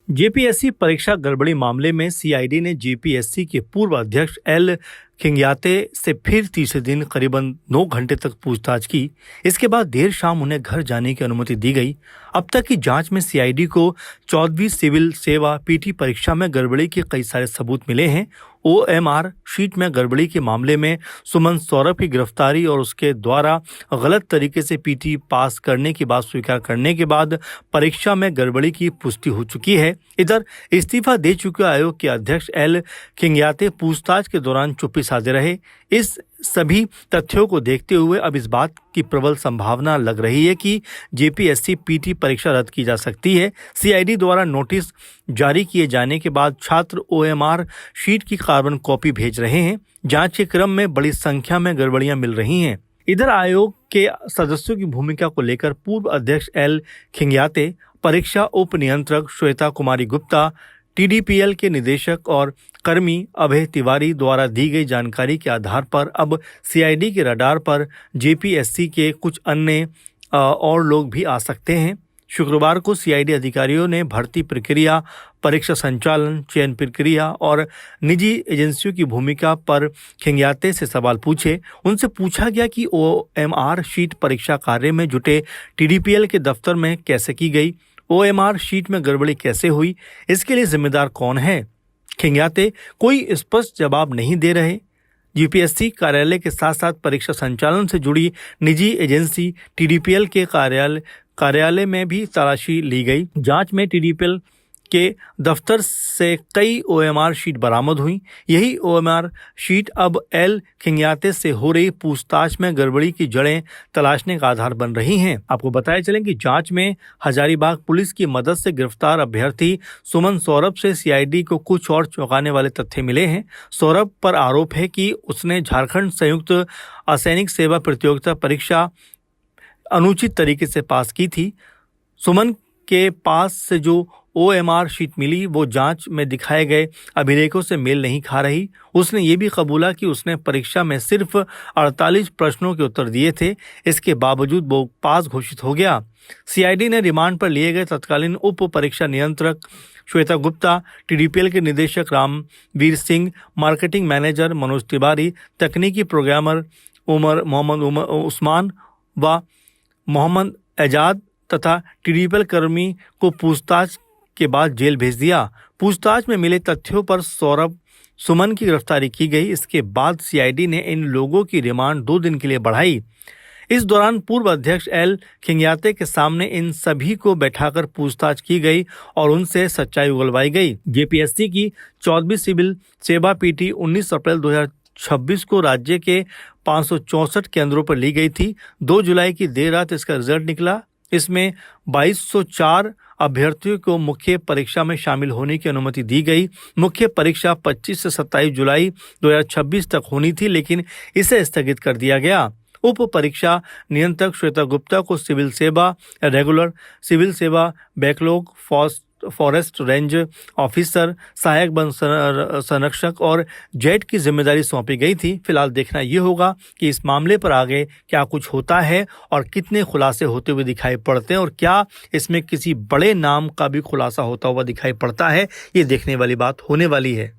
JPSC परीक्षा गड़बड़ी मामले में सीआईडी ने जेपीएससी के पूर्व अध्यक्ष एल खिंग्याते से फिर तीसरे दिन करीबन 9 घंटे तक पूछताछ की। इसके बाद देर शाम उन्हें घर जाने की अनुमति दी गई। अब तक की जांच में सीआईडी को 14वीं सिविल सेवा पीटी परीक्षा में गड़बड़ी के कई सारे सबूत मिले हैं। ओएमआर शीट में गड़बड़ी के मामले में सुमन सौरभ की गिरफ्तारी और उसके द्वारा गलत तरीके से पीटी पास करने की बात स्वीकार करने के बाद परीक्षा में गड़बड़ी की पुष्टि हो चुकी है। इधर इस्तीफा दे चुके आयोग के अध्यक्ष एल खिंग्याते पूछताछ के दौरान चुप्पी साधे रहे। इस सभी तथ्यों को देखते हुए अब इस बात की प्रबल संभावना लग रही है कि जेपीएससी पीटी परीक्षा रद्द की जा सकती है। सीआईडी द्वारा नोटिस जारी किए जाने के बाद छात्र ओएमआर शीट की कार्बन कॉपी भेज रहे हैं। जांच के क्रम में बड़ी संख्या में गड़बड़ियां मिल रही हैं। इधर आयोग के सदस्यों की भूमिका को लेकर पूर्व अध्यक्ष एल खिंग्याते, परीक्षा उप नियंत्रक श्वेता कुमारी गुप्ता, टीडीपीएल के निदेशक और कर्मी अभय तिवारी द्वारा दी गई जानकारी के आधार पर अब सीआईडी के रडार पर जेपीएससी के कुछ अन्य और लोग भी आ सकते हैं। शुक्रवार को सीआईडी अधिकारियों ने भर्ती प्रक्रिया, परीक्षा संचालन, चयन प्रक्रिया और निजी एजेंसियों की भूमिका पर खिंग्याते से सवाल पूछे। उनसे पूछा गया कि ओएमआर शीट परीक्षा कार्य में जुटे टीडीपीएल के दफ्तर में कैसे की गई, ओएमआर शीट में गड़बड़ी कैसे हुई, इसके लिए जिम्मेदार कौन है। खिंग्याते कोई स्पष्ट जवाब नहीं दे रहे। यूपीएससी कार्यालय के साथ साथ परीक्षा संचालन से जुड़ी निजी एजेंसी टीडीपीएल के कार्यालय में भी तलाशी ली गई। जांच में टीडीपीएल के दफ्तर से कई ओएमआर शीट बरामद हुई। यही ओएमआर शीट अब एल खिंग्याते से हो रही पूछताछ में गड़बड़ी की जड़ें तलाशने का आधार बन रही हैं। आपको बताया चलें कि जांच में हजारीबाग पुलिस की मदद से गिरफ्तार अभ्यर्थी सुमन सौरभ से सीआईडी को कुछ और चौंकाने वाले तथ्य मिले हैं। सौरभ पर आरोप है कि उसने झारखंड संयुक्त असैनिक सेवा प्रतियोगिता परीक्षा अनुचित तरीके से पास की थी। सुमन के पास से जो ओएमआर शीट मिली वो जांच में दिखाए गए अभिलेखों से मेल नहीं खा रही। उसने ये भी कबूला कि उसने परीक्षा में सिर्फ 48 प्रश्नों के उत्तर दिए थे। इसके बावजूद वो पास घोषित हो गया। सीआईडी ने रिमांड पर लिए गए तत्कालीन उप परीक्षा नियंत्रक श्वेता गुप्ता, टीडीपीएल के निदेशक रामवीर सिंह, मार्केटिंग मैनेजर मनोज तिवारी, तकनीकी प्रोग्रामर मोहम्मद उस्मान व मोहम्मद एजाज तथा टीडीपीएल कर्मी को पूछताछ के बाद जेल भेज दिया। पूछताछ में मिले तथ्यों पर सुमन की गिरफ्तारी की गई। इसके बाद सीआईडी ने इन लोगों की रिमांड 2 दिन के लिए बढ़ाई। इस दौरान पूर्व अध्यक्ष एल खिंग्याते के सामने इन सभी को बैठाकर पूछताछ की गई और उनसे सच्चाई उगलवाई गई। जेपीएससी की 14वीं सिविल सेवा पीटी 19 अप्रैल 2026 को राज्य के 564 केंद्रों पर ली गई थी। 2 जुलाई की देर रात इसका रिजल्ट निकला। इसमें 2204 अभ्यर्थियों को मुख्य परीक्षा में शामिल होने की अनुमति दी गई। मुख्य परीक्षा 25 से 27 जुलाई 2026 तक होनी थी, लेकिन इसे स्थगित कर दिया गया। उप परीक्षा नियंत्रक श्वेता गुप्ता को सिविल सेवा, रेगुलर सिविल सेवा, बैकलॉग, फॉरेस्ट रेंज ऑफिसर, सहायक वन संरक्षक और जेट की जिम्मेदारी सौंपी गई थी। फिलहाल देखना ये होगा कि इस मामले पर आगे क्या कुछ होता है और कितने खुलासे होते हुए दिखाई पड़ते हैं और क्या इसमें किसी बड़े नाम का भी खुलासा होता हुआ दिखाई पड़ता है। ये देखने वाली बात होने वाली है।